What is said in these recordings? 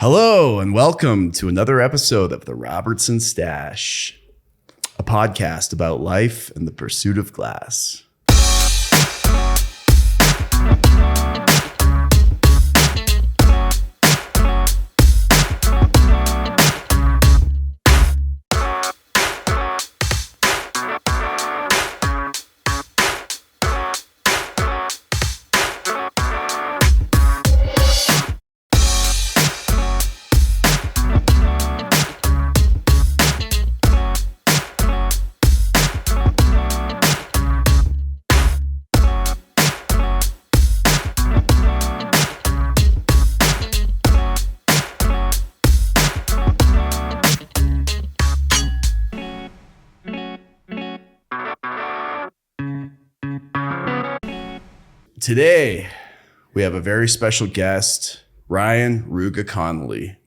Hello and welcome to another episode of the Robertson Stash, a podcast about life and the pursuit of glass. Today, we have a very special guest, Ryan Connolly,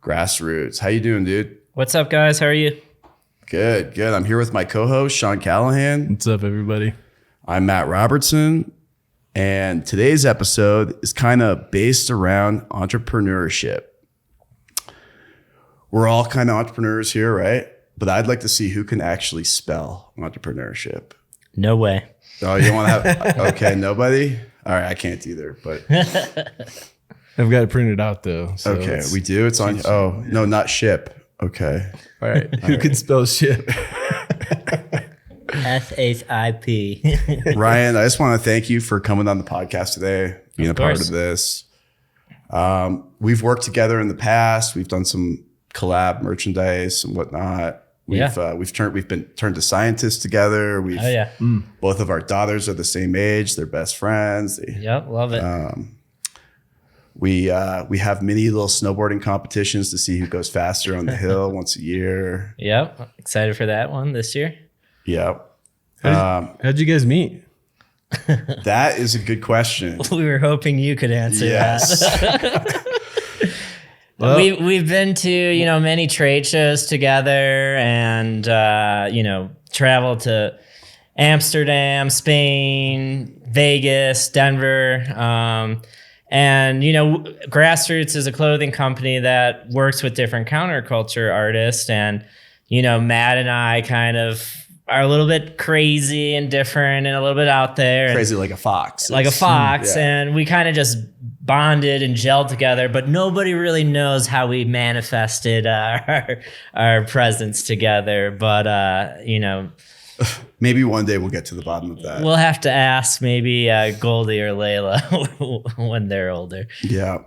Grassroots. How you doing, dude? What's up, guys? How are you? Good. I'm here with my co-host, Sean Callahan. What's up, everybody? I'm Matt Robertson, and today's episode is kind of based around entrepreneurship. We're all kind of entrepreneurs here, right? But I'd like to see who can actually spell entrepreneurship. No way. Oh, you want to have, okay, nobody? All right, I can't either, but. I've got it printed out though. So okay, we do? It's on, oh, no, not ship. Okay. All right, who can spell ship? S-H-I-P. Ryan, I just want to thank you for coming on the podcast today, being a part of this. We've worked together in the past. We've done some collab merchandise and whatnot. We've been turned to scientists together. Both of our daughters are the same age. They're best friends. Yep, love it. We have mini little snowboarding competitions to see who goes faster on the hill once a year. Yep, excited for that one this year. Yep. How'd you guys meet? That is a good question. We were hoping you could answer that. Well, we've been to, many trade shows together and, traveled to Amsterdam, Spain, Vegas, Denver. And Grassroots is a clothing company that works with different counterculture artists. And, Matt and I kind of are a little bit crazy and different and a little bit out there. Crazy like a fox. Yeah. And we kind of just bonded and gelled together, but nobody really knows how we manifested our presence together. But, maybe one day we'll get to the bottom of that. We'll have to ask maybe Goldie or Layla when they're older. Yeah.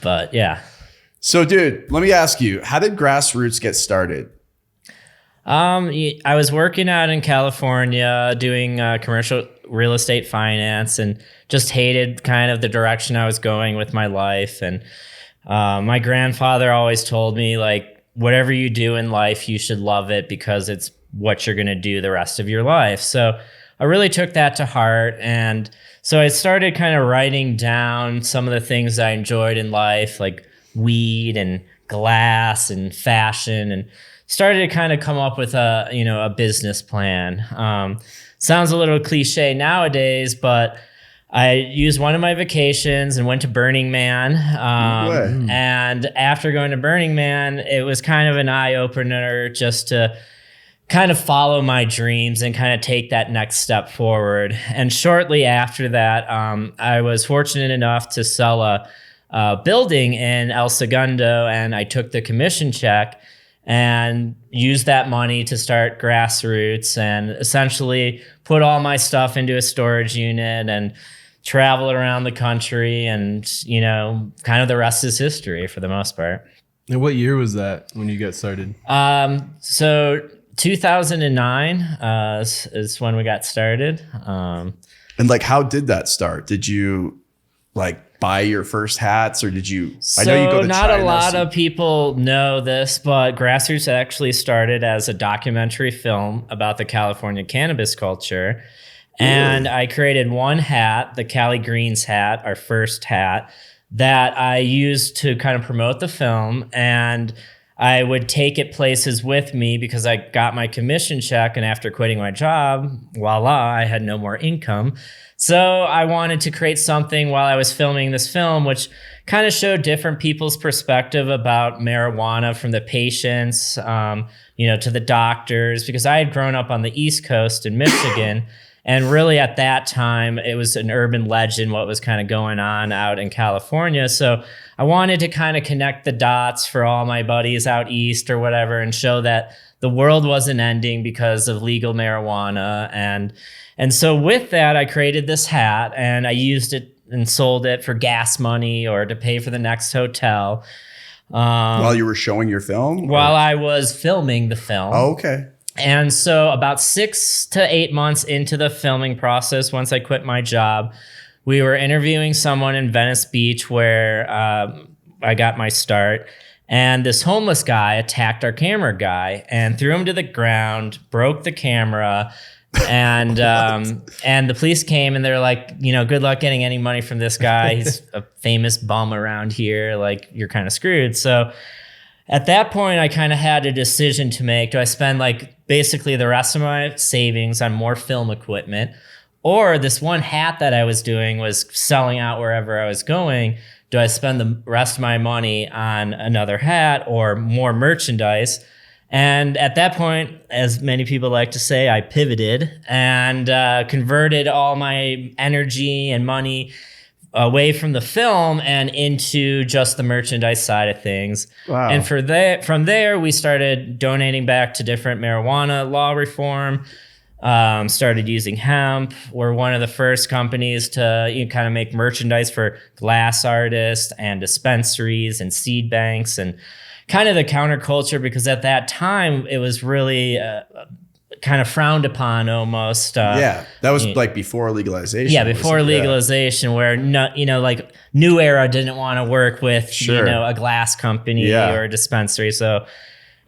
But yeah. So, dude, let me ask you, how did Grassroots get started? I was working out in California doing commercial real estate finance and just hated kind of the direction I was going with my life. And my grandfather always told me, like, whatever you do in life, you should love it because it's what you're going to do the rest of your life. So I really took that to heart. And so I started kind of writing down some of the things I enjoyed in life, like weed and glass and fashion, and started to kind of come up with a business plan. Sounds a little cliche nowadays, but I used one of my vacations and went to Burning Man. And after going to Burning Man, it was kind of an eye opener just to kind of follow my dreams and kind of take that next step forward. And shortly after that, I was fortunate enough to sell a building in El Segundo, and I took the commission check and used that money to start Grassroots and essentially put all my stuff into a storage unit and travel around the country, and kind of the rest is history for the most part. And what year was that when you got started? So 2009 is when we got started. And like, how did that start? Did you buy your first hats, or did you? I know you go to not China, a lot of people know this, but Grassroots actually started as a documentary film about the California cannabis culture. And I created one hat, the Cali Greens hat, our first hat, that I used to kind of promote the film. And I would take it places with me because I got my commission check. And after quitting my job, voila, I had no more income. So I wanted to create something while I was filming this film, which kind of showed different people's perspective about marijuana, from the patients, to the doctors, because I had grown up on the East Coast in Michigan. And really at that time, it was an urban legend what was kind of going on out in California. So I wanted to kind of connect the dots for all my buddies out east or whatever, and show that the world wasn't ending because of legal marijuana. And so with that, I created this hat, and I used it and sold it for gas money or to pay for the next hotel. While you were showing your film? While I was filming the film. Oh, okay. And so about 6 to 8 months into the filming process, once I quit my job, we were interviewing someone in Venice Beach where I got my start. And this homeless guy attacked our camera guy and threw him to the ground, broke the camera. And the police came, and they're like, good luck getting any money from this guy. He's a famous bum around here. Like, you're kind of screwed. So at that point, I kind of had a decision to make. Do I spend basically the rest of my savings on more film equipment, or this one hat that I was doing was selling out wherever I was going? Do I spend the rest of my money on another hat or more merchandise? And at that point, as many people like to say, I pivoted and converted all my energy and money away from the film and into just the merchandise side of things. Wow. And from there, we started donating back to different marijuana law reform, started using hemp. We're one of the first companies to kind of make merchandise for glass artists and dispensaries and seed banks, and kind of the counterculture, because at that time it was really kind of frowned upon almost. That was before legalization. Yeah, before legalization, where New Era didn't want to work with a glass company or a dispensary. So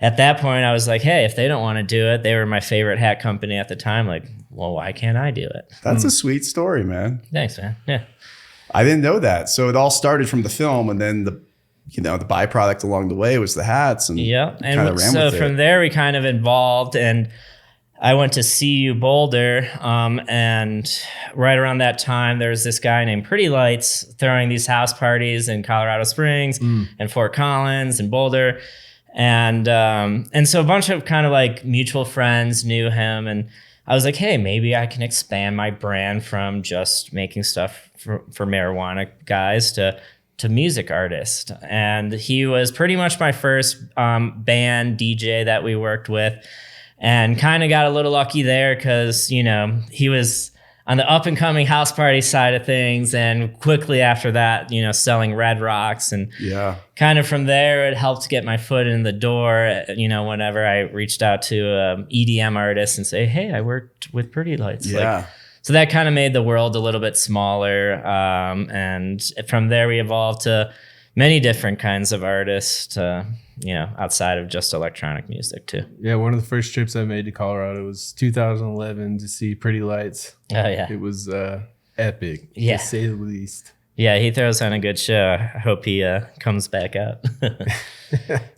at that point, I was like, hey, if they don't want to do it, they were my favorite hat company at the time. Like, well, why can't I do it? That's a sweet story, man. Thanks, man. Yeah, I didn't know that. So it all started from the film, and then the byproduct along the way was the hats. And and so from there we kind of evolved, and I went to CU Boulder, and right around that time, there was this guy named Pretty Lights throwing these house parties in Colorado Springs and Fort Collins and Boulder. And so a bunch of kind of mutual friends knew him, and I was like, hey, maybe I can expand my brand from just making stuff for marijuana guys to music artist. And he was pretty much my first band DJ that we worked with, and kind of got a little lucky there because, he was on the up and coming house party side of things. And quickly after that, selling Red Rocks, and kind of from there, it helped get my foot in the door. Whenever I reached out to EDM artists and say, hey, I worked with Pretty Lights. Yeah. So that kind of made the world a little bit smaller. And from there, we evolved to many different kinds of artists, outside of just electronic music too. Yeah, one of the first trips I made to Colorado was 2011 to see Pretty Lights. Oh, yeah. It was epic, to say the least. Yeah, he throws on a good show. I hope he comes back out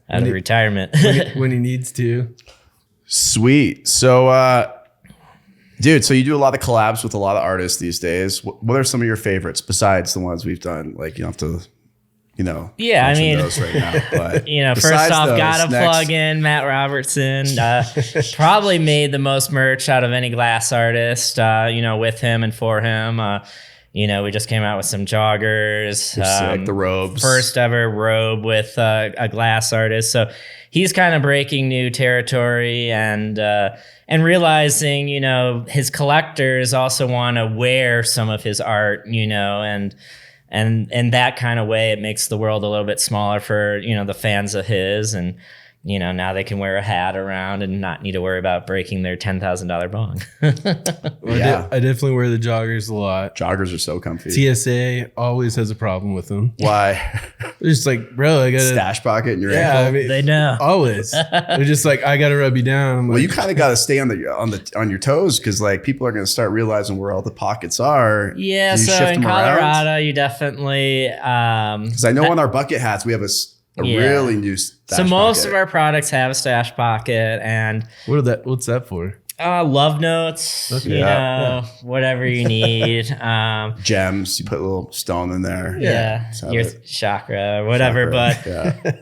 out of retirement. when he needs to. Sweet. So, dude, so you do a lot of collabs with a lot of artists these days. What are some of your favorites besides the ones we've done? You don't have to, yeah, I mean, those right now, but first off, gotta plug in Matt Robertson. Probably made the most merch out of any glass artist, with him and for him. We just came out with some joggers. Sick, the robes. First ever robe with a glass artist. So he's kind of breaking new territory and realizing, his collectors also want to wear some of his art, and in that kind of way, it makes the world a little bit smaller for, the fans of his. And, now they can wear a hat around and not need to worry about breaking their $10,000 bong. I definitely wear the joggers a lot. Joggers are so comfy. TSA always has a problem with them. Why? They're just like, bro, I got a stash pocket in your ankle. I mean, they know. Always. They're just like, I got to rub you down. I'm well, you kind of got to stay on your toes, because people are going to start realizing where all the pockets are. Yeah. So in Colorado, you definitely. Because I know on our bucket hats we have a really new stash So most pocket. of our products have a stash pocket, and what's that for? Love notes, whatever you need. Gems, you put a little stone in there. Your chakra, whatever. But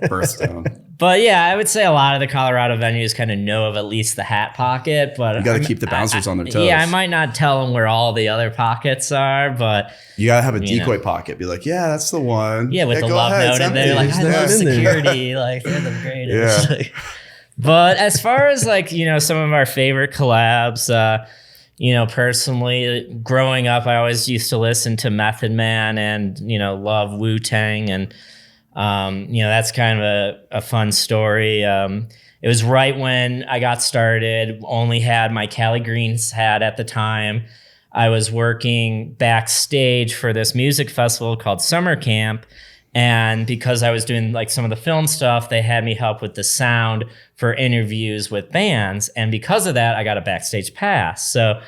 birthstone. But yeah, I would say a lot of the Colorado venues kind of know of at least the hat pocket. But you got to keep the bouncers on their toes. Yeah, I might not tell them where all the other pockets are, but you got to have a decoy pocket. Be like, yeah, that's the one. Yeah, with the love note in there. Like, I love security. Like, they're the greatest. Yeah. But as far as like, some of our favorite collabs, personally, growing up, I always used to listen to Method Man and, love Wu-Tang. And, that's kind of a fun story. It was right when I got started, only had my Cali Greens hat at the time. I was working backstage for this music festival called Summer Camp. And because I was doing like some of the film stuff, they had me help with the sound for interviews with bands. And because of that, I got a backstage pass. So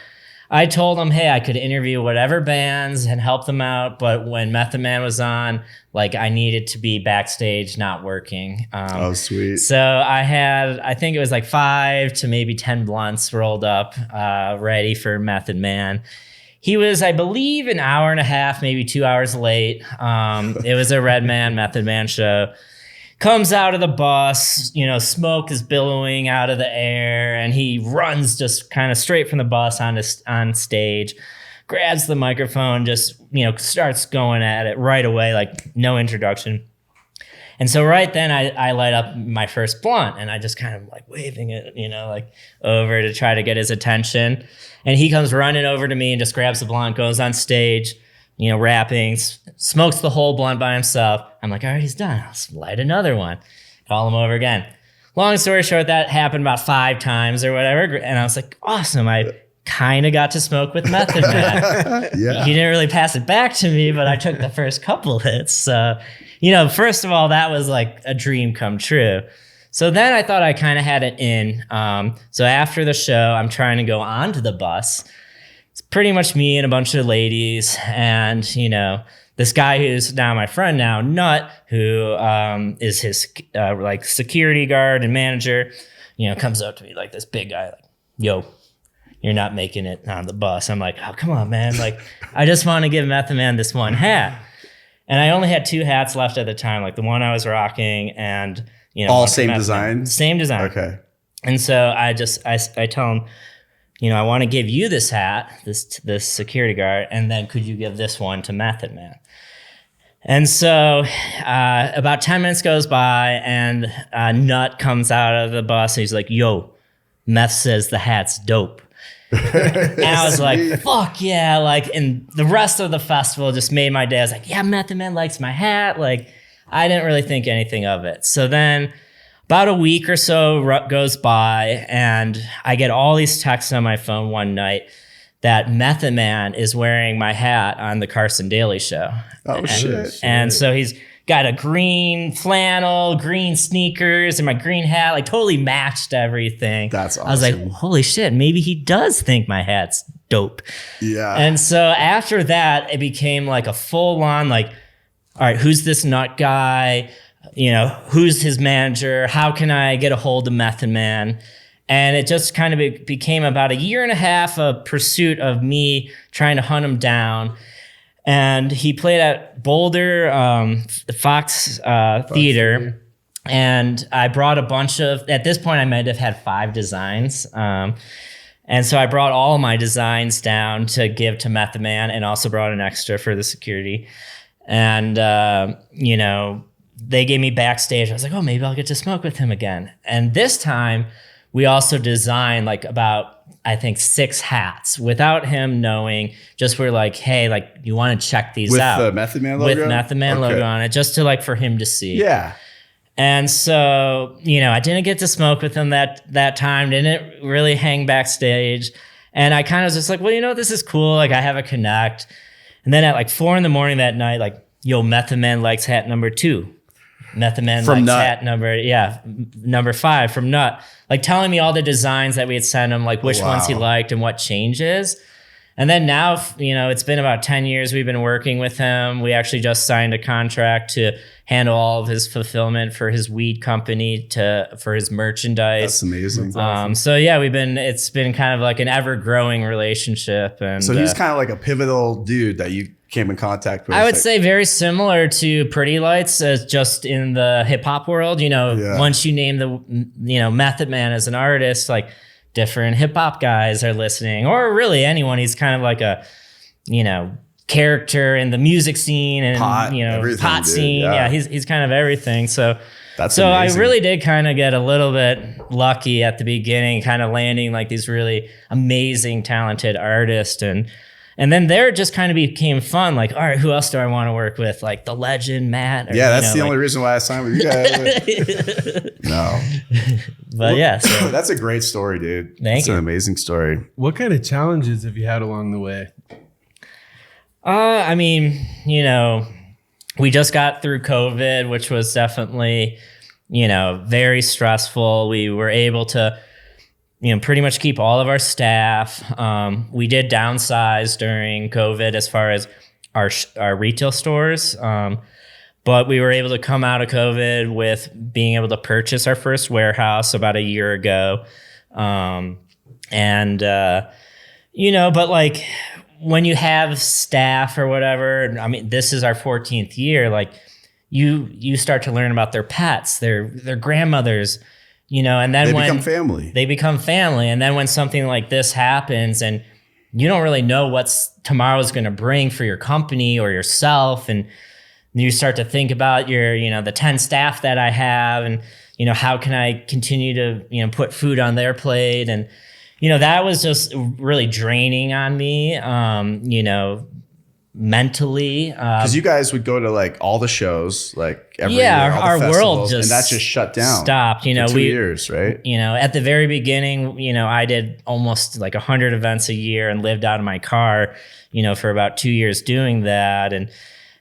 I told them, hey, I could interview whatever bands and help them out. But when Method Man was on, like I needed to be backstage, not working. Oh, sweet. So I think it was like 5 to maybe 10 blunts rolled up, ready for Method Man. He was, I believe, an hour and a half, maybe 2 hours late. It was a Redman Method Man show. Comes out of the bus, smoke is billowing out of the air, and he runs just kind of straight from the bus on stage, grabs the microphone, just, starts going at it right away, like no introduction. And so right then I light up my first blunt, and I just kind of like waving it, like over to try to get his attention. And he comes running over to me and just grabs the blunt, goes on stage, rapping, smokes the whole blunt by himself. I'm like, all right, he's done. I'll light another one. Call him over again. Long story short, that happened about 5 times or whatever. And I was like, awesome. I kind of got to smoke with Method Man. Yeah. He didn't really pass it back to me, but I took the first couple hits. So, first of all, that was like a dream come true. So then I thought I kind of had it in. So after the show, I'm trying to go onto the bus. It's pretty much me and a bunch of ladies. And, this guy who's now my friend now, Nut, who is his like security guard and manager, comes up to me like this big guy, like, yo, you're not making it on the bus. I'm like, oh, come on, man. Like, I just want to give Method Man this one hat. And I only had 2 hats left at the time, like the one I was rocking and, all same design? Same design. Okay. And so I tell him, I want to give you this hat, this security guard, and then could you give this one to Method Man? And so about 10 minutes goes by, and Nut comes out of the bus, and he's like, yo, Meth says the hat's dope. And I was like, fuck yeah. Like, and the rest of the festival just made my day. I was like, yeah, Method Man likes my hat. Like, I didn't really think anything of it. So then about a week or so goes by, and I get all these texts on my phone one night that Method Man is wearing my hat on the Carson Daly Show. Oh, shit. And so he's got a green flannel, green sneakers, and my green hat, like totally matched everything. That's awesome. I was like, holy shit, maybe he does think my hat's dope. Yeah. And so after that, it became like a full on, like, all right, who's this Nut guy? Who's his manager? How can I get a hold of Method Man? And it just kind of became about 1.5 years of pursuit of me trying to hunt him down. And he played at Boulder, Fox Theater. And I brought a bunch of, at this point I might have had 5 designs. And so I brought all of my designs down to give to Method Man, and also brought an extra for the security. And, they gave me backstage. I was like, oh, maybe I'll get to smoke with him again. And this time we also designed like about, I think, 6 hats without him knowing. Just we're like, hey, like, you want to check these out. With the Method Man logo? With Method Man logo on it, just to like for him to see. Yeah. And so, I didn't get to smoke with him that time, didn't really hang backstage. And I kind of was just like, well, this is cool. Like, I have a connect. And then at like 4 a.m. that night, like, yo, Method Man likes hat number 2. Method Man from likes Nut. hat number 5 from Nut. Like telling me all the designs that we had sent him, like which ones he liked and what changes. And then now, it's been about 10 years we've been working with him. We actually just signed a contract to handle all of his fulfillment for his weed company for his merchandise. That's amazing. So yeah, it's been kind of like an ever growing relationship. And so he's kind of like a pivotal dude that you came in contact with. I would say very similar to Pretty Lights, as just in the hip hop world. Once you name the Method Man as an artist, like different hip hop guys are listening, or really anyone. He's kind of like a character in the music scene and pot scene. Yeah, he's kind of everything. So amazing. I really did kind of get a little bit lucky at the beginning, kind of landing like these really amazing, talented artists, and then there just kind of became fun. Like, all right, who else do I want to work with? Like the legend Matt. That's the only reason why I signed with you guys. No, but yeah, so. That's a great story, dude. Thank you. An amazing story. What kind of challenges have you had along the way? I mean, we just got through COVID, which was definitely, very stressful. We were able to, pretty much keep all of our staff. We did downsize during COVID as far as our retail stores. But we were able to come out of COVID with being able to purchase our first warehouse about a year ago. But like, when you have staff or whatever, I mean, this is our 14th year. Like, you start to learn about their pets, their grandmothers, and then they become family. And then when something like this happens, and you don't really know what's tomorrow's going to bring for your company or yourself, and you start to think about your, the 10 staff that I have, and how can I continue to put food on their plate. And that was just really draining on me, mentally. Because you guys would go to like all the shows, like every year, all our the world and that just shut down. Stopped. For 2 years, right? At the very beginning, I did almost like 100 events a year and lived out of my car, for about 2 years doing that.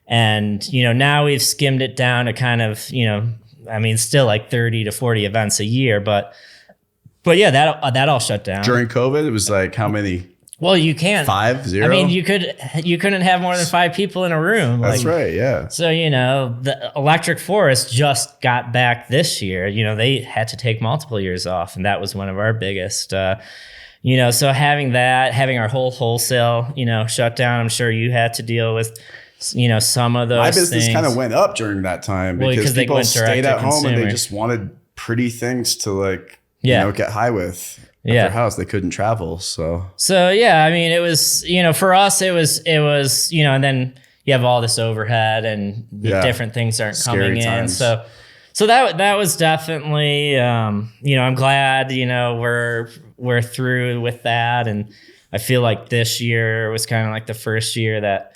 And now we've skimmed it down to kind of, still like 30 to 40 events a year, but yeah, that all shut down. During COVID, it was like how many? Well, you can't. 5, 0? I mean, you couldn't have more than 5 people in a room. That's right, yeah. So, the Electric Forest just got back this year. They had to take multiple years off, and that was one of our biggest, so having our whole wholesale, shut down, I'm sure you had to deal with, some of those. My business things. kind of went up during that time because people stayed at home and they just wanted pretty things to like, get high with at their house. They couldn't travel. So yeah, I mean, it was, for us, it was, and then you have all this overhead and different things aren't coming in. So that was definitely, I'm glad, we're through with that. And I feel like this year was kind of like the first year that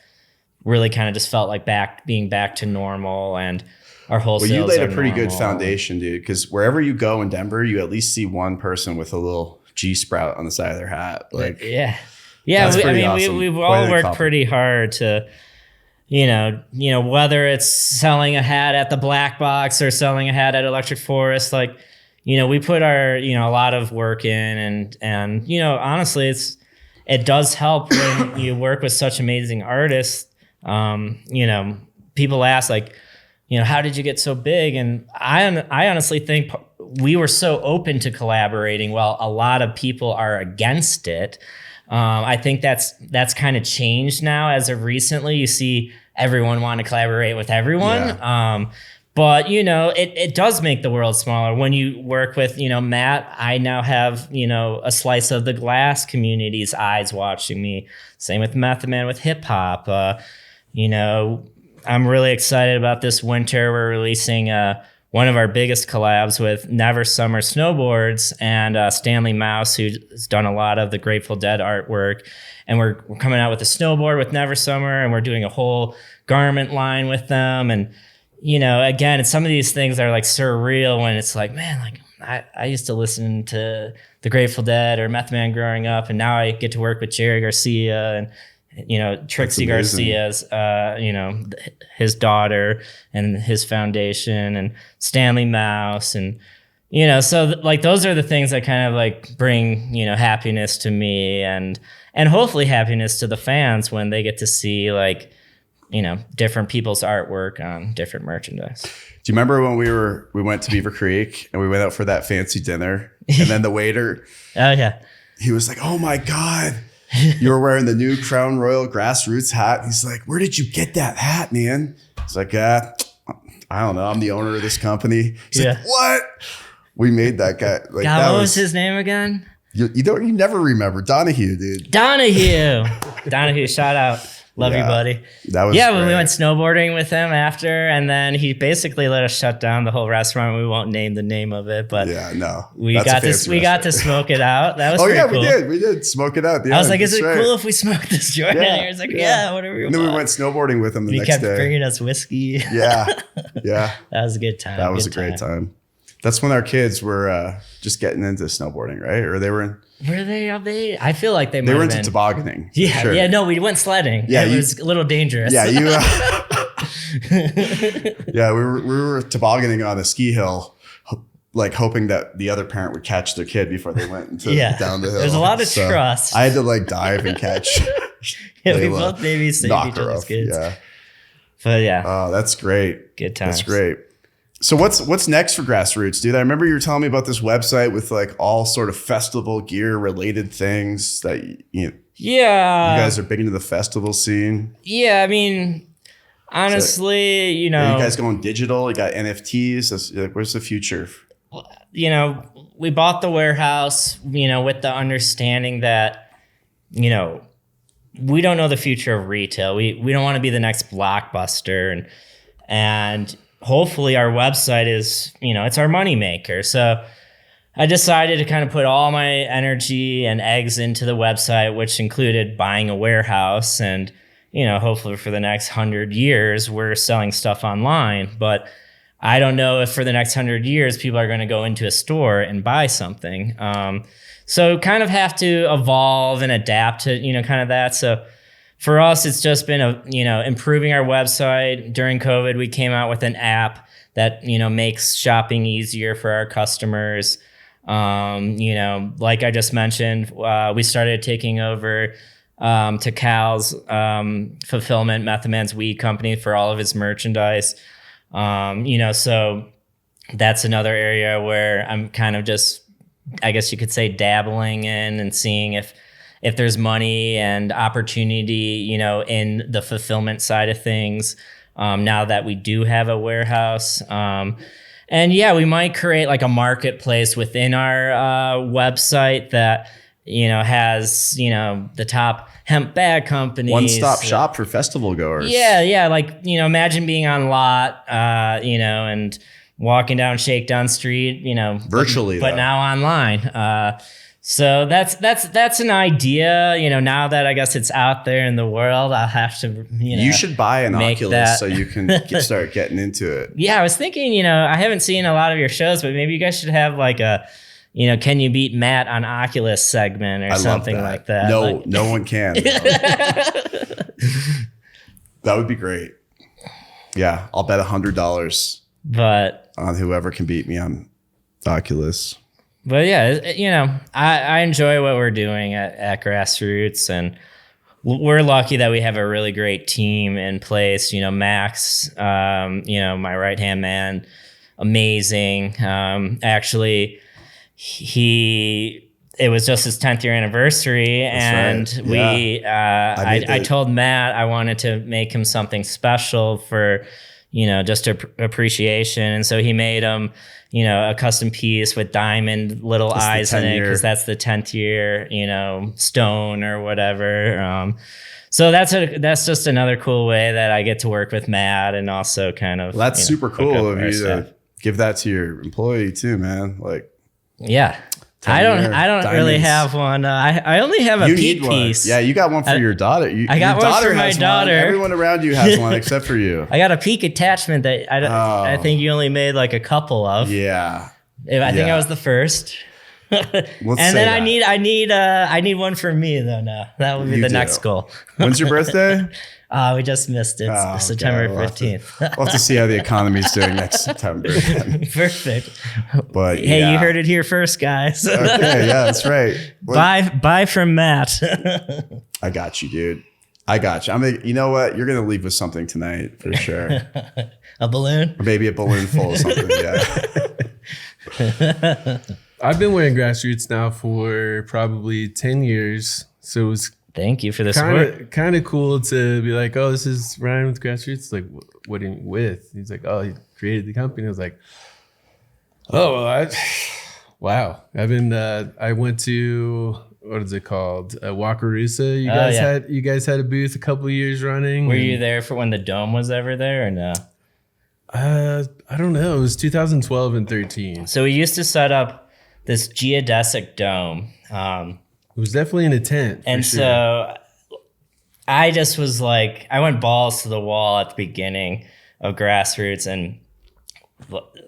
really kind of just felt like being back to normal, and our whole you laid a pretty good foundation, dude, because wherever you go in Denver, you at least see one person with a little G sprout on the side of their hat. Like, yeah. Awesome. We've all worked pretty hard to, whether it's selling a hat at the Black Box or selling a hat at Electric Forest, like, we put our, a lot of work in, and honestly, it does help when you work with such amazing artists. People ask like, how did you get so big? And I honestly think we were so open to collaborating while a lot of people are against it. I think that's kind of changed now as of recently. You see everyone want to collaborate with everyone. Yeah. But, it does make the world smaller. When you work with, Matt, I now have, a slice of the glass community's eyes watching me. Same with Method Man with hip hop. I'm really excited about this winter. We're releasing one of our biggest collabs with Never Summer Snowboards and Stanley Mouse, who's done a lot of the Grateful Dead artwork. And we're coming out with a snowboard with Never Summer, and we're doing a whole garment line with them. And, again, some of these things are like surreal when it's like, man, like I used to listen to the Grateful Dead or Method Man growing up, and now I get to work with Jerry Garcia and Trixie Garcia's, his daughter and his foundation, and Stanley Mouse, and so like those are the things that kind of like bring, happiness to me and hopefully happiness to the fans when they get to see like, different people's artwork on different merchandise. Do you remember when we went to Beaver Creek and we went out for that fancy dinner and then the waiter, oh yeah, he was like, "Oh my God, you were wearing the new Crown Royal Grassroots hat." He's like, "Where did you get that hat, man?" It's like, I don't know. I'm the owner of this company. He's like, "What?" We made that guy. Like, God, what was his name again? You never remember. Donahue, dude. Donahue, shout out. Love you, buddy. That was when we went snowboarding with him after, and then he basically let us shut down the whole restaurant. We won't name the name of it, but we got to smoke it out. That was cool. We did smoke it out. I was like, "Is it cool if we smoke this joint?" Yeah. He was like, "Yeah, whatever you want." And then we went snowboarding with him the next day. He kept bringing us whiskey. Yeah. That was a good time. That was a great time. That's when our kids were just getting into snowboarding, right? Or they were in. Were they? I feel like they were into tobogganing. Yeah, sure. Yeah. No, we went sledding. Yeah, it was a little dangerous. Yeah, yeah, we were tobogganing on a ski hill, like hoping that the other parent would catch their kid before they went down the hill. There's a lot of trust. I had to like dive and catch. We both maybe saved each other's kids. Yeah. But yeah. Oh, that's great. Good times. That's great. So what's next for Grassroots, dude? I remember you were telling me about this website with like all sort of festival gear related things that you guys are big into the festival scene. Yeah, I mean, honestly, are you guys going digital? You got NFTs. Like, where's the future? We bought the warehouse, with the understanding that, we don't know the future of retail. We don't want to be the next Blockbuster and hopefully our website is, it's our moneymaker. So I decided to kind of put all my energy and eggs into the website, which included buying a warehouse. And, hopefully for the next 100 years, we're selling stuff online. But I don't know if for the next 100 years, people are going to go into a store and buy something. So kind of have to evolve and adapt to, kind of that. So for us, it's just been improving our website. During COVID, we came out with an app that, makes shopping easier for our customers. Like I just mentioned, we started taking over to Cal's fulfillment, Method Man's Weed Company, for all of his merchandise. So that's another area where I'm kind of just, I guess you could say, dabbling in and seeing if there's money and opportunity, in the fulfillment side of things, now that we do have a warehouse. And yeah, we might create like a marketplace within our website that, has, the top hemp bag companies. One-stop shop for festival goers. Yeah. Like, imagine being on lot, and walking down Shakedown Street, virtually, but now online. So that's an idea, now that I guess it's out there in the world, I'll have to, you should buy an Oculus so you can start getting into it. Yeah, I was thinking, I haven't seen a lot of your shows, but maybe you guys should have like a, can you beat Matt on Oculus segment or something like that? No, no one can. That would be great. Yeah, I'll bet $100 on whoever can beat me on Oculus. But yeah, I enjoy what we're doing at Grassroots, and we're lucky that we have a really great team in place. Max, my right-hand man, amazing. Actually, it was just his 10th year anniversary. That's and right. I told Matt I wanted to make him something special for, just appreciation. And so he made him, a custom piece with diamond little eyes in it, because that's the 10th year, stone or whatever. So that's just another cool way that I get to work with Matt, and also kind of. Well, that's super cool of you to give that to your employee too, man. Like, yeah. I don't really have one. I only have a peak piece. Yeah, you got one for your daughter. I got one for my daughter. Everyone around you has one except for you. I got a peak attachment that I think you only made like a couple of. Yeah. I think I was the first. I need one for me though. Now that would be the next goal. When's your birthday? We just missed it. Oh, September okay. 15th. We'll have to see how the economy's doing next September. Perfect. But hey, yeah. you heard it here first, guys. Okay, yeah, that's right. Buy from Matt. I got you, dude. I got you. You know what? You're gonna leave with something tonight for sure. A balloon? Or maybe a balloon full of something. Yeah. I've been wearing Grassroots now for probably 10 years. So it was Thank you for the support. kind of cool to be like, oh, this is Ryan with Grassroots. Like, what are you with? He's like, oh, he created the company. I was like, oh, well, wow. I went to, what is it called? Wakarusa. You guys had a booth a couple of years running. Were you there for when the dome was ever there or no? I don't know. It was 2012 and 13. So we used to set up this geodesic dome. It was definitely in a tent. And sure. so I just was like, I went balls to the wall at the beginning of Grassroots. And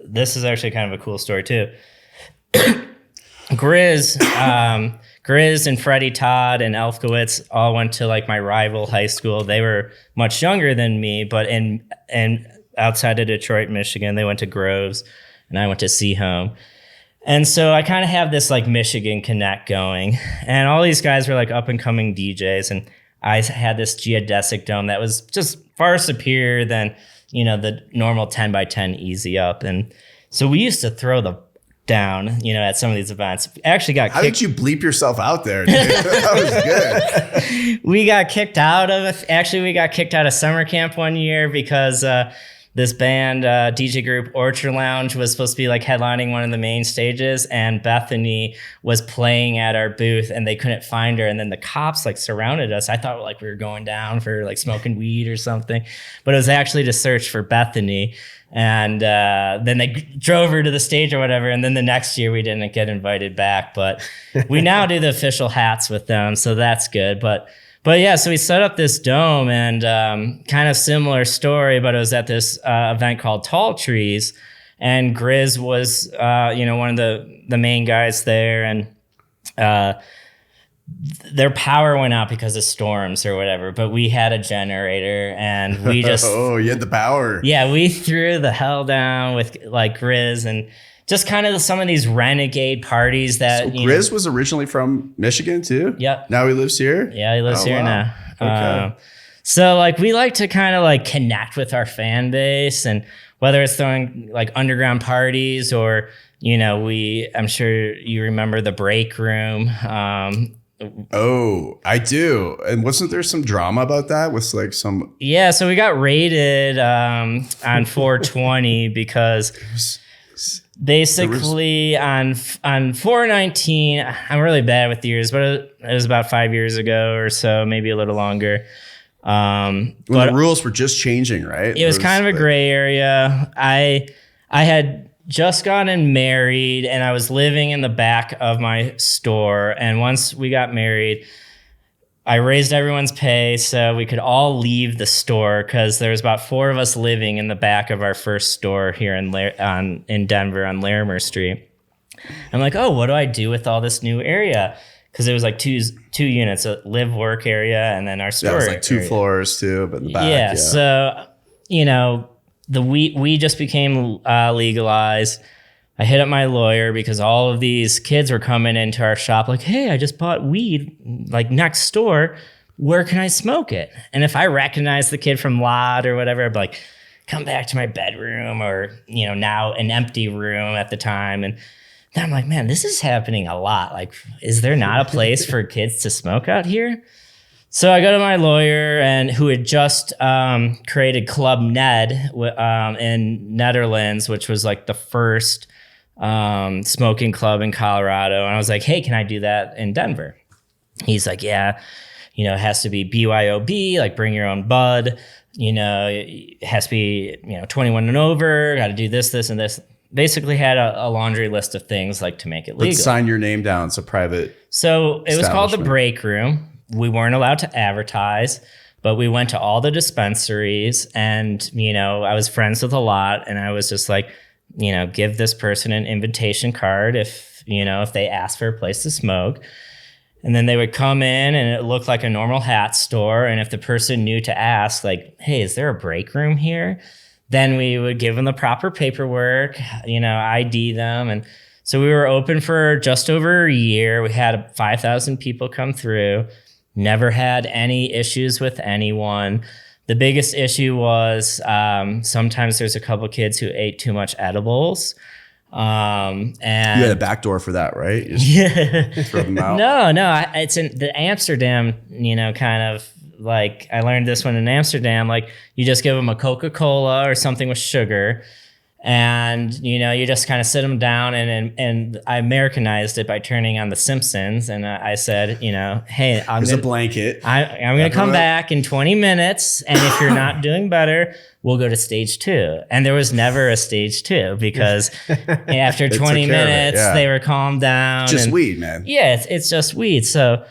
this is actually kind of a cool story too. Grizz and Freddie Todd and Elfkowitz all went to like my rival high school. They were much younger than me, but in outside of Detroit, Michigan, they went to Groves and I went to Seahome. And so I kind of have this like Michigan connect going, and all these guys were like up and coming DJs, and I had this geodesic dome that was just far superior than, you know, the normal 10 by 10 easy up. And so we used to throw the down, you know, at some of these events. Actually got How did you bleep yourself out there, dude? That was good. We got kicked out of summer camp one year because this band, DJ group Orchard Lounge, was supposed to be like headlining one of the main stages, and Bethany was playing at our booth and they couldn't find her. And then the cops like surrounded us. I thought like we were going down for like smoking weed or something, but it was actually to search for Bethany. And then they drove her to the stage or whatever. And then the next year we didn't get invited back, but we now do the official hats with them. So that's good. But yeah, so we set up this dome, and kind of similar story, but it was at this event called Tall Trees, and Grizz was, one of the main guys there, and their power went out because of storms or whatever, but we had a generator, and we just... Oh, you had the power. Yeah, we threw the hell down with like Grizz, and just kind of some of these renegade parties that... So Grizz was originally from Michigan too? Yep. Now he lives here? Yeah, he lives here now. Okay. So like we like to kind of like connect with our fan base, and whether it's throwing like underground parties or, you know, I'm sure you remember the break room. Oh, I do. And wasn't there some drama about that with like some... Yeah, so we got raided on 420 because... Basically, on 419, I'm really bad with years, but it was about 5 years ago or so, maybe a little longer. When But the rules were just changing, right? it was kind of a gray area. I had just gotten married, and I was living in the back of my store. And once we got married, I raised everyone's pay so we could all leave the store, because there was about 4 of us living in the back of our first store here in Denver on Larimer St. I'm like, oh, what do I do with all this new area? Because it was like two units, a live work area and then our store. Yeah, it was like 2 area. floors too, but in the back. Yeah, so, you know, the weed just became legalized. I hit up my lawyer because all of these kids were coming into our shop like, hey, I just bought weed like next door. Where can I smoke it? And if I recognize the kid from Lot or whatever, I'd be like, come back to my bedroom, or, you know, now an empty room at the time. And then I'm like, man, this is happening a lot. Like, is there not a place for kids to smoke out here? So I go to my lawyer, and who had just created Club Ned in Netherlands, which was like the first smoking club in Colorado. And I was like, hey, can I do that in Denver? He's like, yeah, you know, it has to be BYOB, like bring your own bud, you know, it has to be, you know, 21 and over, got to do this, and this. Basically had a laundry list of things like to make it legal. But sign your name down. It's a private. So it was called the break room. We weren't allowed to advertise, but we went to all the dispensaries, and, you know, I was friends with a lot, and I was just like, you know, give this person an invitation card if they ask for a place to smoke. And then they would come in and it looked like a normal hat store. And if the person knew to ask, like, hey, is there a break room here? Then we would give them the proper paperwork, ID them. And so we were open for just over a year. We had 5,000 people come through, never had any issues with anyone. The biggest issue was sometimes there's a couple kids who ate too much edibles. And you had a back door for that, right? Yeah. Throw them out. No. It's in the Amsterdam, kind of like I learned this one in Amsterdam. Like you just give them a Coca-Cola or something with sugar, and you just kind of sit them down. And I Americanized it by turning on The Simpsons, and I said, hey, there's a blanket. I'm going to come back in 20 minutes, and if you're not doing better, we'll go to stage 2. And there was never a stage 2 because after 20 minutes, they were calmed down. Just weed, man. Yeah, it's just weed. So,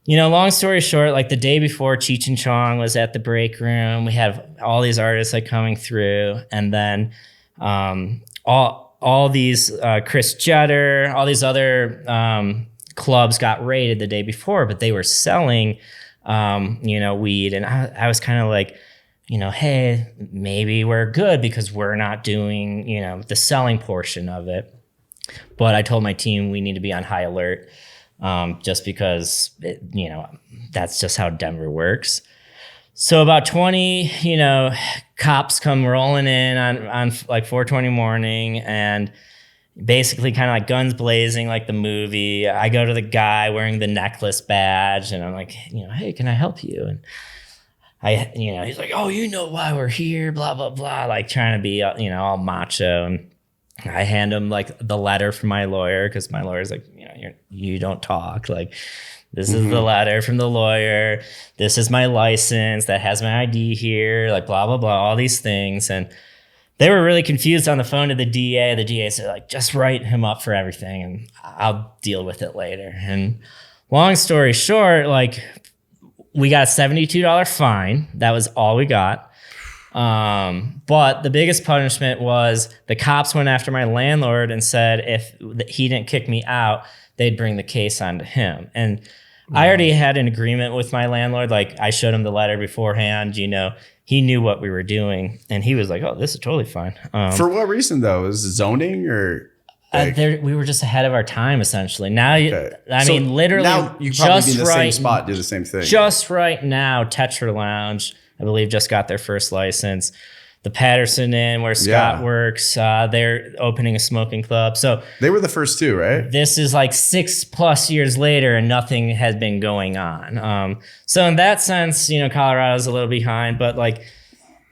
long story short, like the day before, Cheech and Chong was at the break room. We had all these artists like coming through, and then all these Chris Jetter, all these other clubs got raided the day before, but they were selling, weed. And I was kind of like, hey, maybe we're good because we're not doing, the selling portion of it. But I told my team we need to be on high alert, just because, that's just how Denver works. So about 20, cops come rolling in on like 4:20 morning, and basically kind of like guns blazing like the movie. I go to the guy wearing the necklace badge, and I'm like, hey, can I help you? And he's like, oh, why we're here, blah, blah, blah, like trying to be, all macho. And I hand him like the letter from my lawyer, because my lawyer's like, you don't talk. Like, this is the letter from the lawyer. This is my license that has my ID here, like blah, blah, blah, all these things. And they were really confused on the phone to the DA. The DA said, like, just write him up for everything and I'll deal with it later. And long story short, like, we got a $72 fine. That was all we got. But the biggest punishment was the cops went after my landlord and said if he didn't kick me out, they'd bring the case onto him. And I already had an agreement with my landlord. Like, I showed him the letter beforehand, he knew what we were doing, and he was like, oh, this is totally fine. For what reason though? Is it zoning or? We were just ahead of our time, essentially. Now, literally, now you probably be in the same spot, do the same thing. Just right now, Tetra Lounge, I believe, just got their first license. The Patterson Inn, where Scott works, they're opening a smoking club. So they were the first two, right? This is like 6+ years later, and nothing has been going on. So in that sense, Colorado's a little behind, but like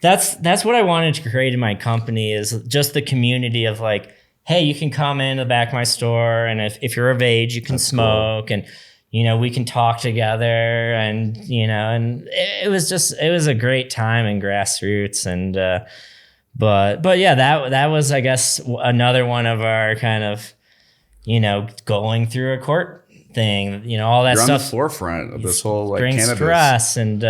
that's what I wanted to create in my company, is just the community of like, hey, you can come in the back of my store, and if you're of age, you can smoke, and we can talk together, and and it was a great time in Grassroots, and but yeah, that was, I guess, another one of our kind of going through a court thing, all that You're stuff on the forefront of this whole like brings cannabis stress, and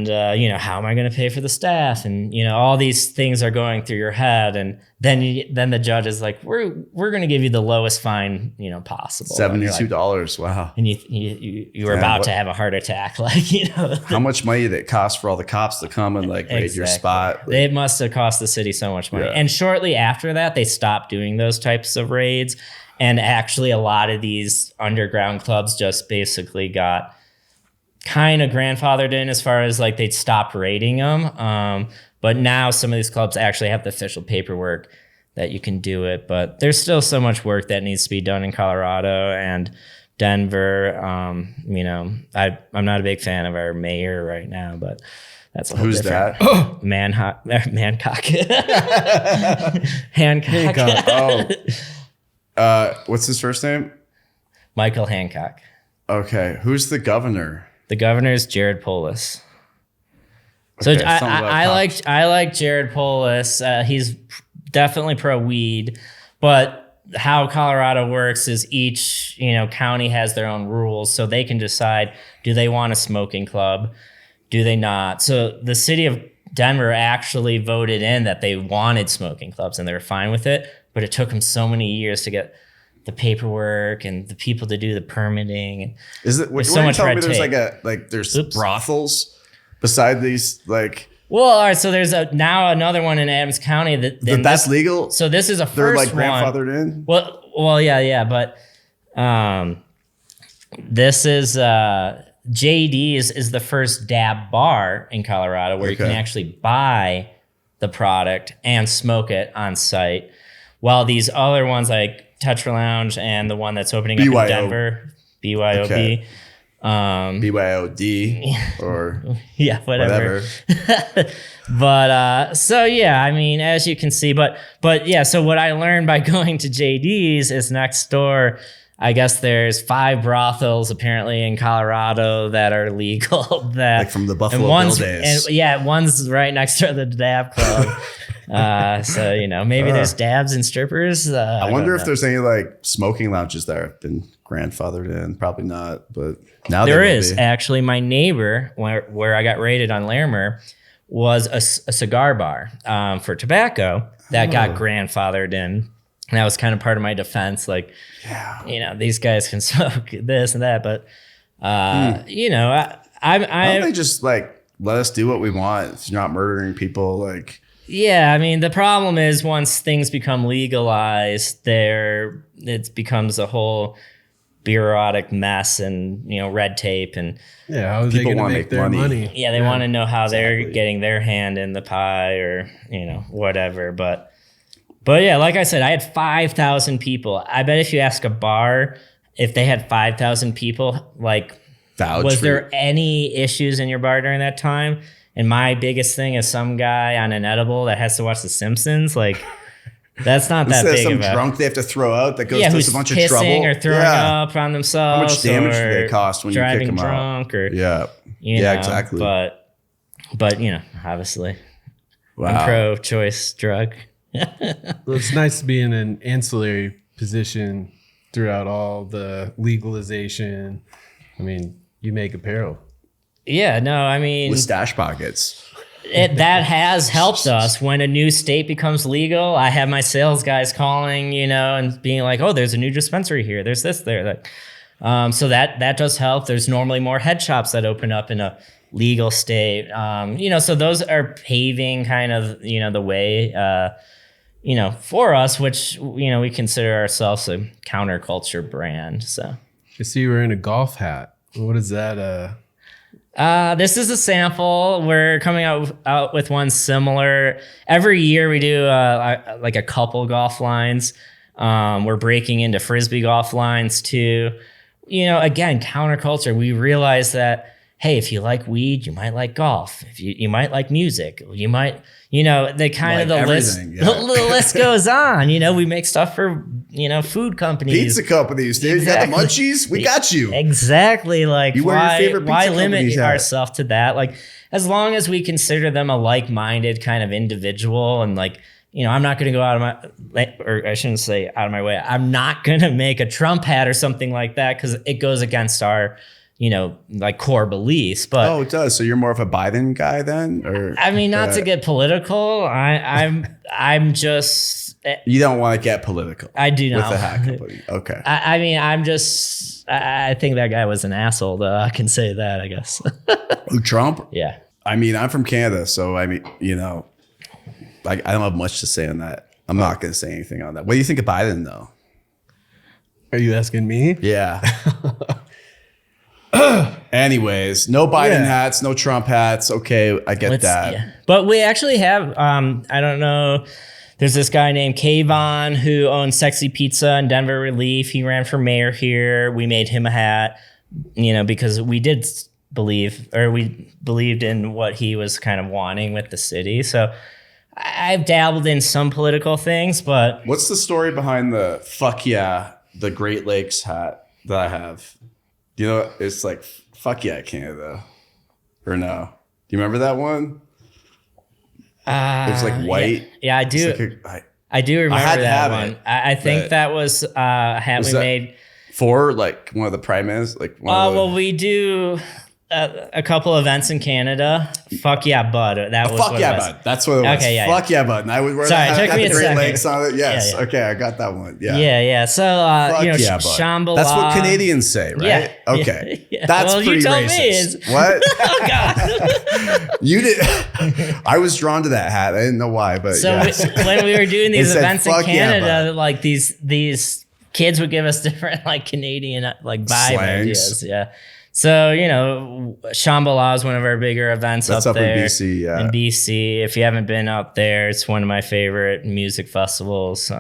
how am I going to pay for the staff, and all these things are going through your head, and then the judge is like, we're going to give you the lowest fine possible. $72. Wow. And you were about to have a heart attack, like how much money did it cost for all the cops to come and like raid your spot? It must have cost the city so much money. And shortly after that, they stopped doing those types of raids, and actually a lot of these underground clubs just basically got kind of grandfathered in, as far as like they'd stopped raiding them. But now some of these clubs actually have the official paperwork that you can do it. But there's still so much work that needs to be done in Colorado and Denver. I'm not a big fan of our mayor right now, but that's a whole different. That? Mancock. Hancock. What's his first name? Michael Hancock. Okay. Who's the governor? The governor is Jared Polis. Okay, so I like Jared Polis. He's definitely pro weed, but how Colorado works is each county has their own rules, so they can decide, do they want a smoking club, do they not? So the city of Denver actually voted in that they wanted smoking clubs, and they were fine with it, but it took them so many years to get the paperwork and the people to do the permitting. Is it? There's so much red there's tape. There's brothels beside these like. Well, all right. So there's now another one in Adams County that's legal. So this is a They're first like grandfathered one. in. Well, yeah, but this is JD's is the first dab bar in Colorado where you can actually buy the product and smoke it on site, while these other ones like Touch Lounge and the one that's opening up in Denver, BYOB. Okay. BYOD or yeah, whatever. But so yeah, I mean, as you can see, but yeah, so what I learned by going to JD's is next door, I guess there's 5 brothels apparently in Colorado that are legal. That like from the Buffalo Bill days. And yeah, one's right next to the dab club. So maybe there's dabs and strippers. I wonder if there's any like smoking lounges that have been grandfathered in. Probably not, but now there is actually. My neighbor, where I got raided on Larimer, was a cigar bar for tobacco that got grandfathered in. And that was kind of part of my defense. Like, these guys can smoke this and that, but why don't they just like let us do what we want? If you're not murdering people, like. Yeah, I mean, the problem is once things become legalized, it becomes a whole bureaucratic mess and red tape and how people want to make their money. Yeah, they want to know how they're getting their hand in the pie or whatever. But yeah, like I said, I had 5,000 people. I bet if you ask a bar if they had 5,000 people, like, was there any issues in your bar during that time? And my biggest thing is some guy on an edible that has to watch The Simpsons. Like, that's not that big some of a drunk they have to throw out that goes to a bunch of trouble or throwing up on themselves. How much damage do they cost when you kick them drunk out? Or exactly. But obviously, wow. I'm pro-choice drug. Well, it's nice to be in an ancillary position throughout all the legalization. I mean, you make apparel. Yeah, no, I mean, with stash pockets. That has helped us. When a new state becomes legal, I have my sales guys calling, and being like, "Oh, there's a new dispensary here. There's this there." So that does help. There's normally more head shops that open up in a legal state. So those are paving kind of the way, for us, which we consider ourselves a counterculture brand. So I see you were in a golf hat. What is that? This is a sample. We're coming out with one similar. Every year we do like a couple golf lines. We're breaking into Frisbee golf lines too. Again, counterculture. We realize that, hey, if you like weed, you might like golf. If you might like music, you might, the kind of the list. Yeah. The list goes on. We make stuff for food companies, pizza companies. Dude, exactly. You got the munchies. We got you. Exactly. Like, why limit ourselves to that? Like, as long as we consider them a like-minded kind of individual, and like, I'm not going to go out of or I shouldn't say out of my way. I'm not going to make a Trump hat or something like that because it goes against our like core beliefs. But it does. So you're more of a Biden guy then? Or I mean, not to get political. I'm just. You don't want to get political. I do not. With the hat company. Okay. I mean, I'm just. I think that guy was an asshole, though. I can say that, I guess. Who, Trump? Yeah. I mean, I'm from Canada, so I mean, I don't have much to say on that. I'm not going to say anything on that. What do you think of Biden, though? Are you asking me? Yeah. Anyways, no Biden hats, no Trump hats. Okay, I get that. Yeah. But we actually have, I don't know, there's this guy named Kayvon who owns Sexy Pizza in Denver Relief. He ran for mayor here. We made him a hat, because we did we believed in what he was kind of wanting with the city. So I've dabbled in some political things, but. What's the story behind the fuck yeah, the Great Lakes hat that I have? It's like, fuck yeah, Canada. Or no? Do you remember that one? It's like white. Yeah, I do. Like I do remember that one. I think that was a hat we made. For like one of the prime ministers? Like we do. a couple events in Canada. Fuck yeah, bud. That was Fuck what yeah, it was. bud. That's what it was. Okay, yeah, Fuck yeah, bud. And I would wear Sorry, that. it took me the a Great second. Lakes on it. Yes. Yeah, yeah. Okay, I got that one. Yeah. Yeah. So, Fuck you know, yeah, bud. Shambhala. That's what Canadians say, right? Yeah. Okay. Yeah. That's Well, you pretty told me racist. it's- What? Oh, God. You did. I was drawn to that hat. I didn't know why, but So yes. when we were doing It these said, events in "Fuck yeah, Canada, bud." like these kids would give us different like Canadian like vibe Slangs. ideas. Yeah. So, you know, Shambhala is one of our bigger events That's up there. in BC, yeah. In BC. If you haven't been out there, it's one of my favorite music festivals.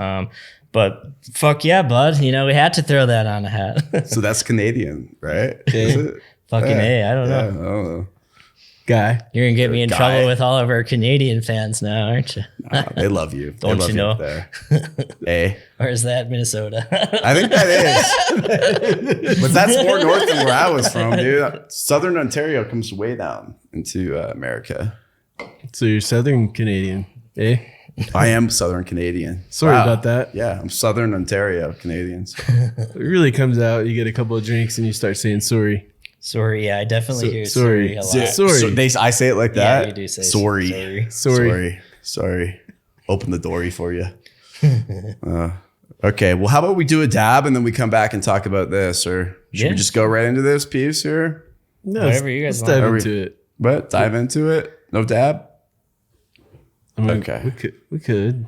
But fuck yeah, bud. You know, we had to throw that on a hat. So that's Canadian, right? Is it? Fucking A, I don't Yeah, I know. don't know. Guy. You're going to get me in Guy. trouble with all of our Canadian fans now, aren't you? They love you. Don't they love you know? up there. Hey, Or is that Minnesota? I think that is. But that's more north than where I was from, dude. Southern Ontario comes way down into America. So you're Southern Canadian, eh? I am Southern Canadian. Sorry Wow. about that. Yeah, I'm Southern Ontario Canadian. So. It really comes out. You get a couple of drinks and you start saying sorry. Sorry, yeah, I definitely hear sorry. sorry a lot. Yeah. Sorry. So I say it like Yeah, that. you do say sorry. sorry. Sorry. Open the dory for you. Okay. Well, how about we do a dab and then we come back and talk about this, or should we Yeah. just go right into this piece here? No, Whatever you guys let's want. dive Are we- into it. What? Dive into it? No dab? I mean, Okay. We could.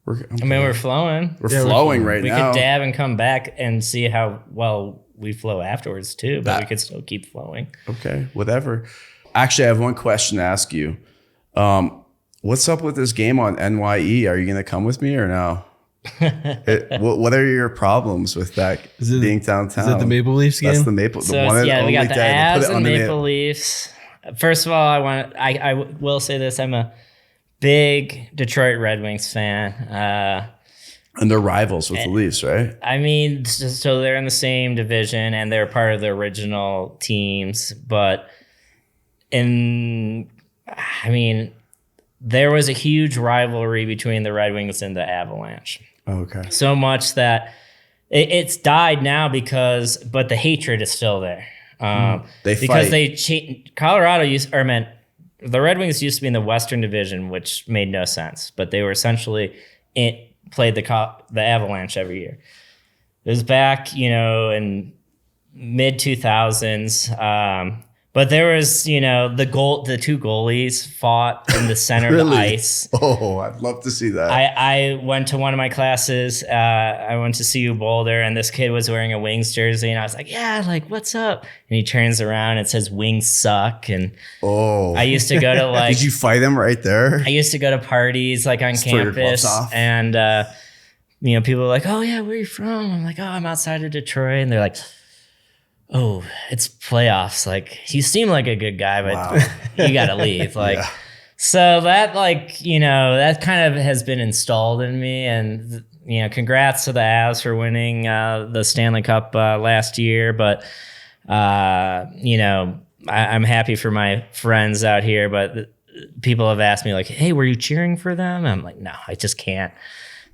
I mean, we're flowing. We're Yeah, flowing right We now. could dab and come back and see how well we flow afterwards too, but That- we could still keep flowing. Okay, whatever. Actually, I have one question to ask you. What's up with this game on NYE? Are you going to come with me or no? What are your problems with that being downtown? Is that the Maple Leafs game? That's the Maple. So the one and yeah, we only got the day. They put Avs it on and the Maple Leafs. First of all, I will say this: I'm a big Detroit Red Wings fan. And they're rivals with the Leafs, right? I mean, so they're in the same division and they're part of the original teams, but there was a huge rivalry between the Red Wings and the Avalanche. Okay. So much that it's died now but the hatred is still there. They because fight. The Red Wings used to be in the Western Division, which made no sense, but they were essentially played the Avalanche every year. It was back, in mid 2000s. But there was, the two goalies fought in the center of the ice. Oh, I'd love to see that. I went to one of my classes. I went to CU Boulder, and this kid was wearing a Wings jersey, and I was like, "Yeah, like what's up?" And he turns around and says, "Wings suck." And I used to go to like. Did you fight him right there? I used to go to parties like on Throw your gloves campus, off. and people were like, "Oh yeah, where are you from?" I'm like, "Oh, I'm outside of Detroit," and they're like, "Oh, it's playoffs. Like, you seem like a good guy, but you gotta leave." Like, so that that kind of has been installed in me. And congrats to the Avs for winning the Stanley Cup last year. But I'm happy for my friends out here. But people have asked me like, "Hey, were you cheering for them?" I'm like, "No, I just can't."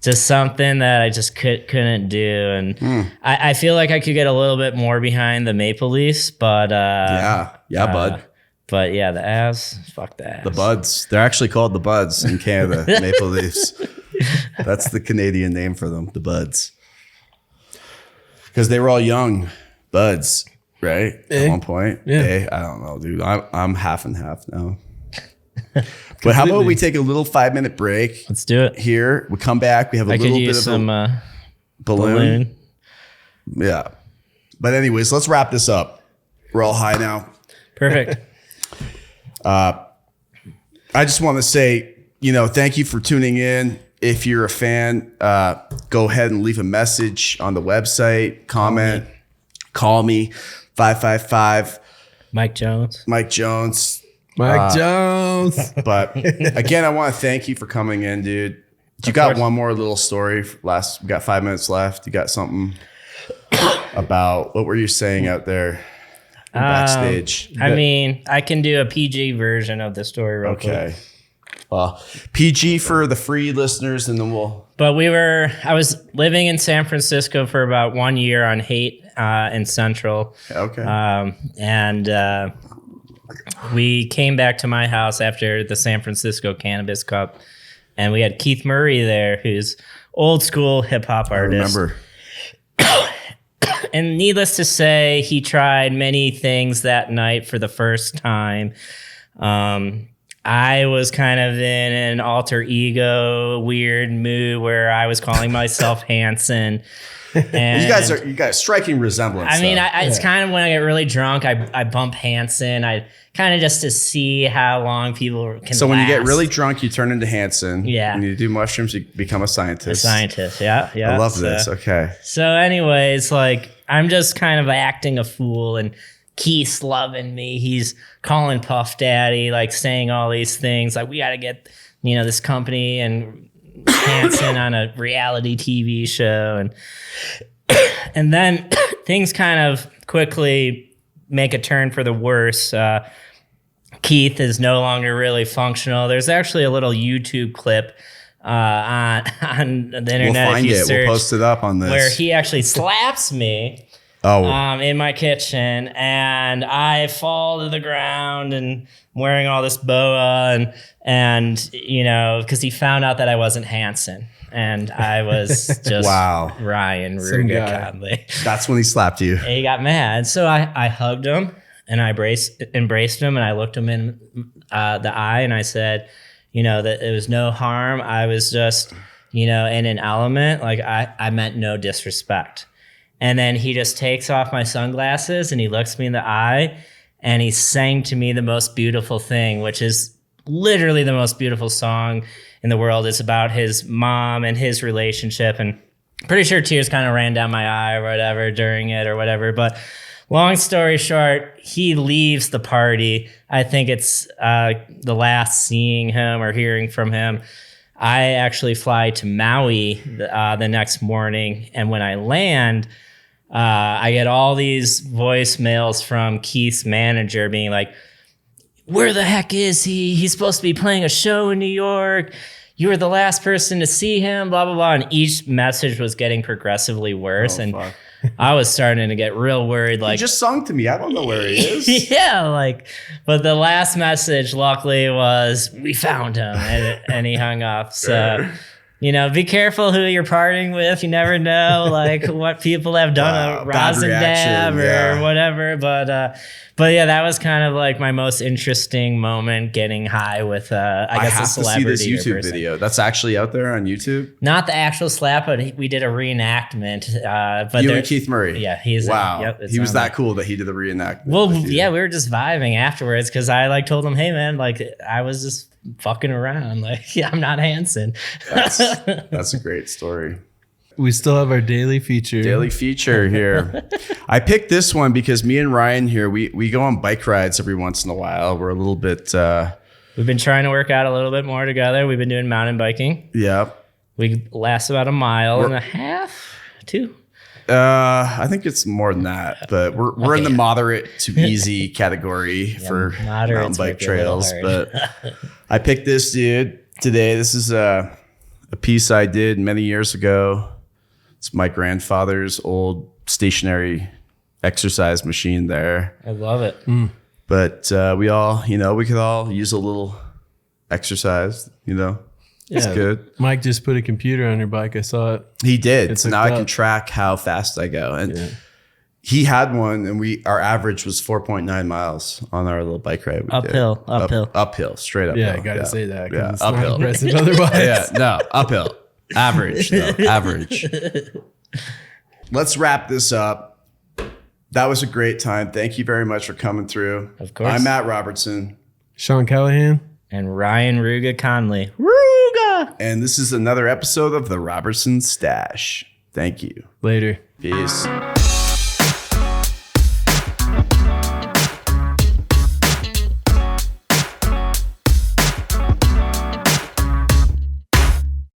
Just something that I just couldn't do. And I feel like I could get a little bit more behind the Maple Leafs, but bud. But yeah, the Avs, fuck the Avs. The Buds. They're actually called the Buds in Canada, Maple Leafs. That's the Canadian name for them, the Buds. Because they were all young buds, right? At one point. Yeah. I don't know, dude. I'm half and half now. But how about we take a little 5-minute break? Let's do it. Here, we come back. We have a I little could bit use of some a balloon. Yeah. But anyways, let's wrap this up. We're all high now. Perfect. I just want to say, thank you for tuning in. If you're a fan, go ahead and leave a message on the website, comment, call me, 555 Mike Jones. Mike Jones. Mike Jones. But again, I want to thank you for coming in, dude. You got one more little story. We got 5 minutes left. You got something about what were you saying out there backstage? I can do a PG version of the story real quick. Okay. Well, PG for the free listeners, and then we'll. But I was living in San Francisco for about 1 year on Haight in Central. Okay. we came back to my house after the San Francisco Cannabis Cup, and we had Keith Murray there, who's old school hip hop artist. I remember. And needless to say, he tried many things that night for the first time. I was kind of in an alter ego weird mood where I was calling myself Hanson. And you guys striking resemblance. I mean, it's kind of when I get really drunk, I bump Hanson. I kind of just to see how long people can. So when you get really drunk, you turn into Hanson. Yeah. When you do mushrooms, you become a scientist. Yeah. I love this. Okay. So, anyways, like I'm just kind of acting a fool, and Keith's loving me. He's calling Puff Daddy, like saying all these things, like we got to get this company and Hanson on a reality TV show, and then things kind of quickly make a turn for the worse. Keith is no longer really functional. There's actually a little YouTube clip on the internet. We'll find it. We'll post it up on this. Where he actually slaps me in my kitchen, and I fall to the ground and wearing all this boa and because he found out that I wasn't Hanson. And I was just Ryan Connolly. That's when he slapped you. And he got mad. So I hugged him and I embraced him, and I looked him in the eye and I said, that it was no harm. I was just, in an element. Like I meant no disrespect. And then he just takes off my sunglasses and he looks me in the eye and he sang to me the most beautiful thing, which is literally the most beautiful song in the world. It's about his mom and his relationship, and pretty sure tears kind of ran down my eye or whatever during it or whatever. But long story short, he leaves the party. I think it's the last seeing him or hearing from him. I actually fly to Maui the next morning, and when I land, I get all these voicemails from Keith's manager being like, where the heck is he? He's supposed to be playing a show in New York. You were the last person to see him, blah, blah, blah. And each message was getting progressively worse. Fuck. I was starting to get real worried. Like, he just sung to me. I don't know where he is. Yeah, but the last message, luckily, was, we found him. And he hung up. So, be careful who you're partying with. You never know, what people have done a rosin dab or whatever. But yeah, that was kind of like my most interesting moment, getting high with, I guess, a celebrity. I have to see this YouTube video. That's actually out there on YouTube? Not the actual slap, but we did a reenactment. You and Keith Murray? Yeah, he's he was that cool that he did the reenactment. Well, yeah, we were just vibing afterwards because I told him, hey man, I was just fucking around. I'm not Hanson. That's a great story. We still have our daily feature here. I picked this one because me and Ryan here, we go on bike rides every once in a while. We're a little bit... We've been trying to work out a little bit more together. We've been doing mountain biking. Yeah. We last about a mile and a half, 2. I think it's more than that, but we're in the moderate to easy category for mountain bike trails. But I picked this dude today. This is a piece I did many years ago. It's my grandfather's old stationary exercise machine there. I love it. But we all, we could all use a little exercise, It's good. Mike just put a computer on your bike. I saw it. He did. So now I can track how fast I go. And he had one, and our average was 4.9 miles on our little bike ride. Uphill, straight uphill. Yeah, I got to say that. Yeah, it's uphill. Not impressive otherwise. Uphill. Average, though. Average. Let's wrap this up. That was a great time. Thank you very much for coming through. Of course. I'm Matt Robertson. Sean Callahan. And Ryan Connolly. And this is another episode of the Robertson Stash. Thank you. Later. Peace.